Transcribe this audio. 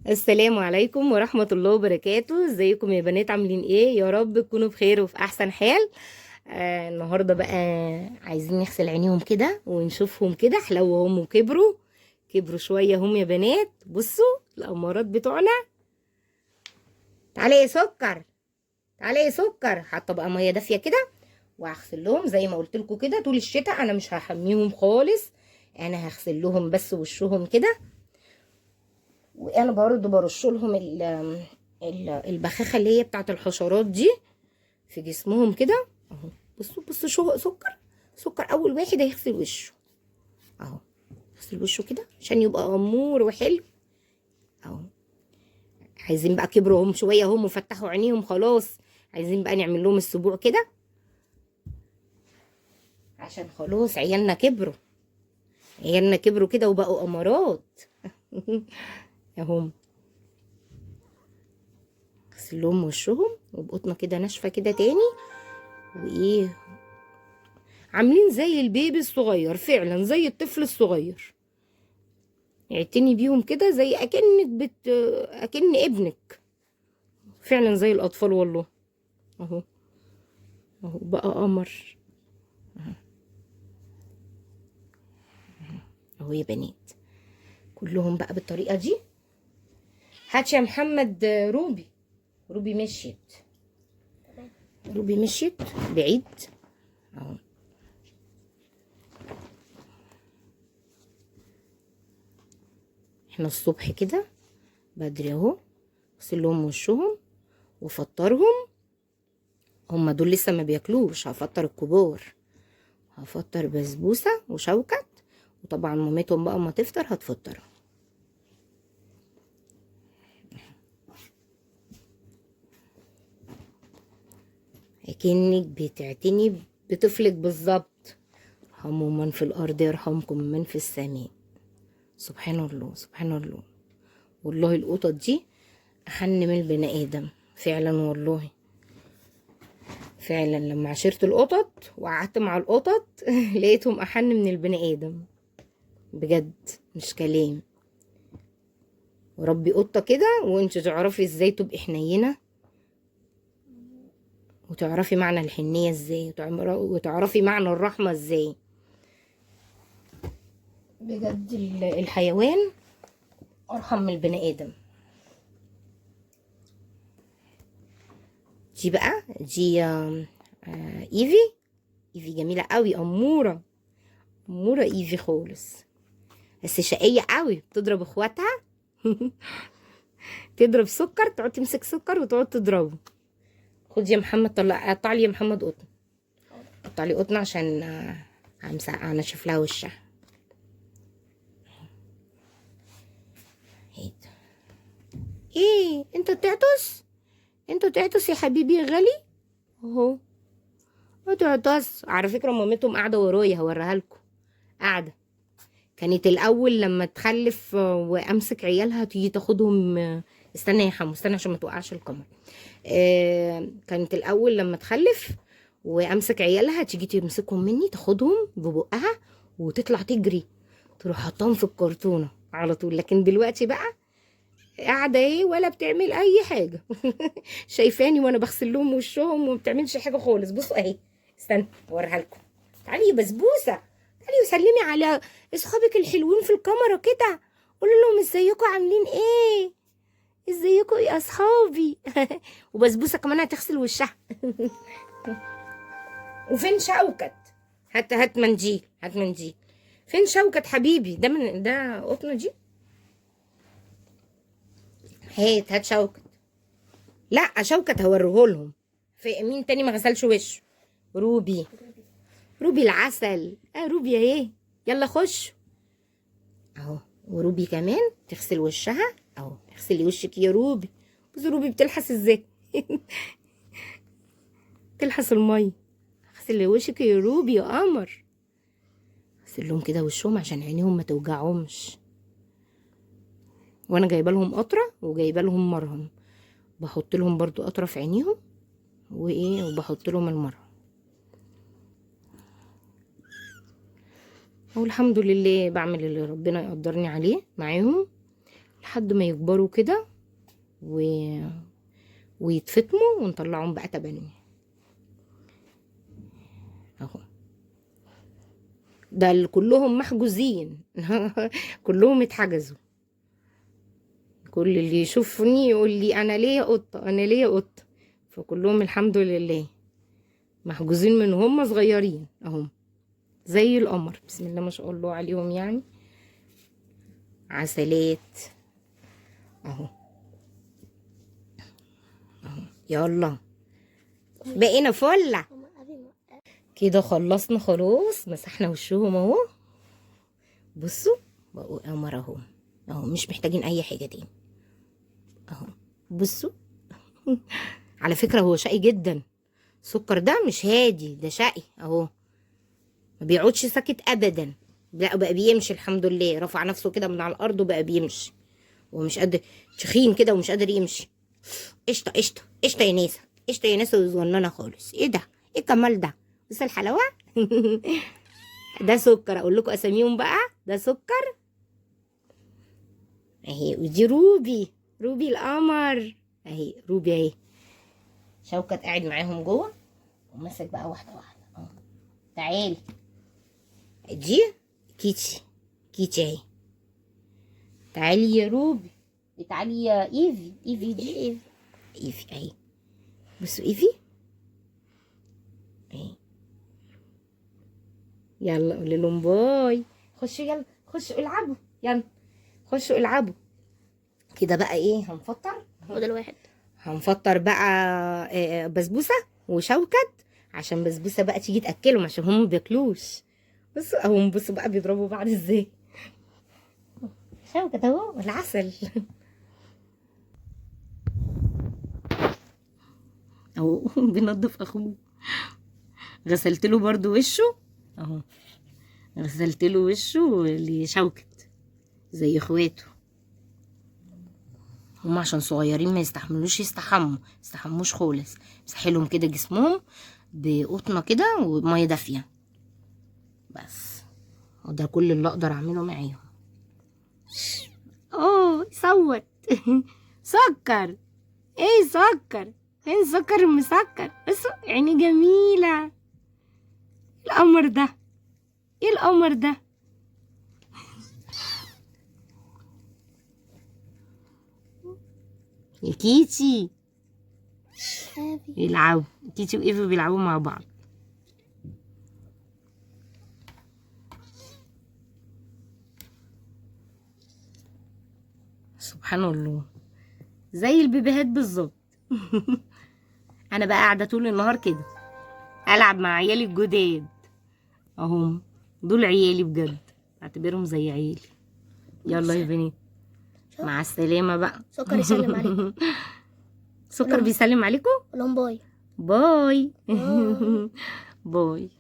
السلام عليكم ورحمة الله وبركاته. ازيكم يا بنات؟ عاملين ايه؟ يا رب تكونوا بخير وفي احسن حال. النهاردة بقى عايزين نغسل عينيهم كده ونشوفهم كده حلوهم وكبروا. كبروا شوية هم يا بنات. بصوا الأمارات بتوعنا. تعالي يا سكر، تعالي يا سكر. حاطة بقى مية دافية كده وهغسل لهم زي ما قلت لكم كده طول الشتاء. انا مش هحميهم خالص، انا هغسل لهم بس وشهم كده. وانا برضو برش لهم البخاخه اللي هي بتاعت الحشرات دي في جسمهم كده اهو. بصوا بصوا، شو سكر. سكر اول واحد هيغسل وشه اهو. يغسل وشه كده عشان يبقى امور وحلو اهو. عايزين بقى كبروا هم شويه هم وفتحوا عينيهم خلاص. عايزين بقى نعمل لهم السبوع كده عشان خلاص عيالنا كبروا. عيالنا كبروا كده وبقوا امارات. اهم. اغسل لهم وشهم وبقطنه كده ناشفه كده تاني. وايه، عاملين زي البيبي الصغير، فعلا زي الطفل الصغير. اعتني بيهم كده زي اكن ابنك. فعلا زي الاطفال والله. اهو، اهو بقى قمر. اهو يا بنات كلهم بقى بالطريقه دي. هات يا محمد روبي. روبي مشيت. روبي مشيت بعيد اهو. احنا الصبح كده بدري اهو. اغسل لهم وشهم وفطرهم. هما دول لسه ما بياكلوش، هفطر الكبار. هفطر بسبوسه وشوكت. وطبعا مامتهم بقى اما تفطر هتفطر. اكنك بتعتني بطفلك بالظبط. ارحموا من في الارض يرحمكم من في السماء. سبحان الله سبحان الله. والله القطط دي احن من البني ادم فعلا والله. فعلا لما عشرت القطط وقعدت مع القطط لقيتهم احن من البني ادم بجد، مش كلام. وربي قطة كده وانت تعرفي ازاي تبقي حنينة، وتعرفي معنى الحنية ازاي، وتعرفي معنى الرحمة ازاي. بجد الحيوان ارحم من البني ادم. دي بقى دي ايفي. ايفي جميلة قوي، امورة. امورة ايفي خالص. بس شقية قوي، بتضرب اخواتها. تضرب سكر، تقعد تمسك سكر وتقعد تضربه. خد يا محمد، قطع لي يا محمد قطن. قطع لي قطن عشان انا اشوف لها وشها. هيدا. ايه انت تعطس؟ انت تعطس يا حبيبي يا غالي اهو. تعطس. على فكرة مامتهم قاعدة ورايا هوريها لكم. قاعدة. كانت الاول لما تخلف وامسك عيالها تيجي تاخدهم. استنى يا حمو، استنى عشان ما توقعش القمر. كانت الاول لما تخلف وامسك عيالها تيجي تمسكهم مني تاخدهم ببقها وتطلع تجري تروح حطهم في الكرتونه على طول. لكن دلوقتي بقى قاعده ايه ولا بتعمل اي حاجه. شايفاني وانا بغسل لهم وشهم وما بتعملش حاجه خالص. بصوا اهي. استنى اوريها لكم. تعالي يا بسبوسه، تعالي وسلمي على اصحابك الحلوين في الكاميرا كده. قولوا لهم ازيكم عاملين ايه. ازيكم يا اصحابي. وبسبوسه كمان هتغسل وشها. وفين شوكت؟ هات منديل، هات منديل. فين شوكت حبيبي؟ ده من ده قطنه دي. هات شوكت. لا شوكت هوريه لهم. في مين تاني ما غسلش وشه؟ روبي. روبي العسل. روبي اهي. يلا خش اهو. وروبي كمان تغسل وشها اهو. اغسلي وشك يا روبي. بصي روبي بتلحس ازاي. تلحس الميه. اغسلي وشك يا روبي يا قمر. اغسل لهم كده وشهم عشان عينيهم ما توجعهمش. وانا جايبه لهم قطره وجايبه لهم مرهم. بحط لهم برضو قطره في عينيهم وايه، وبحط لهم المرهم. والحمد لله بعمل اللي ربنا يقدرني عليه معاهم. لحد ما يكبروا كده ويتفطموا ونطلعهم بقى تبني اهو. ده كلهم محجوزين كلهم اتحجزوا. كل اللي يشوفني يقول لي انا ليا قطه، انا ليا قطه. فكلهم الحمد لله محجوزين من هم صغيرين اهم، زي القمر. بسم الله ما شاء الله عليهم، يعني عسلات اهو. يلا بقينا فله كده، خلصنا خلاص، مسحنا وشهم اهو. بصوا بقوا قمر اهو اهو، مش محتاجين اي حاجه تاني اهو. بصوا على فكره هو شقي جدا. السكر ده مش هادي، ده شقي اهو، ما بيقعدش ساكت ابدا. لا بقى بيمشي الحمد لله، رفع نفسه كده من على الارض وبقى بيمشي. ومش قادر، تخين كده ومش قادر يمشي. قشطه قشطه قشطه يا ناسه، قشطه يا ناسه وصغننه خالص. ايه ده؟ ايه الكمال ده؟ بص الحلاوه. ده سكر، اقول لكم اساميهم بقى. ده سكر اهي، ودي روبي، روبي القمر اهي، روبي اهي. شوكت قاعد معاهم جوه وماسك بقى واحده واحده اهو. تعالي. دي كيتي، كيتي اهي. تعالي يا روبي، تعالي يا ايفي، ايفي دي ايفي، ايفي اهي. بصوا ايفي اهي. يلا قولي لهم باي. خشوا يلا، خشوا العبوا، يلا خشوا العبوا. كده بقى ايه هنفطر. هو ده الواحد. هنفطر بقى بسبوسه وشوكت، عشان بسبوسه بقى تيجي تاكلهم عشان هم ما بياكلوش. بصوا اهو، بصوا بقى بيضربوا بعض ازاي. شوكت اهو العسل. اهو بينضف اخوه. غسلت له برضو وشه اهو، غسلت له وشه لشوكت زي اخواته. هم عشان صغيرين ما يستحملوش يستحموش خالص. مسحلهم كده جسمهم بقطنه كده وميه دافيه بس. وده كل اللي اقدر اعمله معاهم. اوه صوت. سكر، ايه سكر؟ فين سكر المسكر؟ بس عيني جميله. القمر ده، ايه القمر ده؟ يا كيتي يلعبوا، كيتي وايفي بيلعبوا مع بعض. سبحان الله، زي البيبيهات بالظبط. انا بقى قاعده طول النهار كده العب مع عيالي الجداد اهم. دول عيالي بجد، اعتبرهم زي عيالي. يلا يا بنات مع السلامه بقى. سكر يسلم عليكم. سكر بيسلم عليكم. قول لهم باي. باي. باي. باي.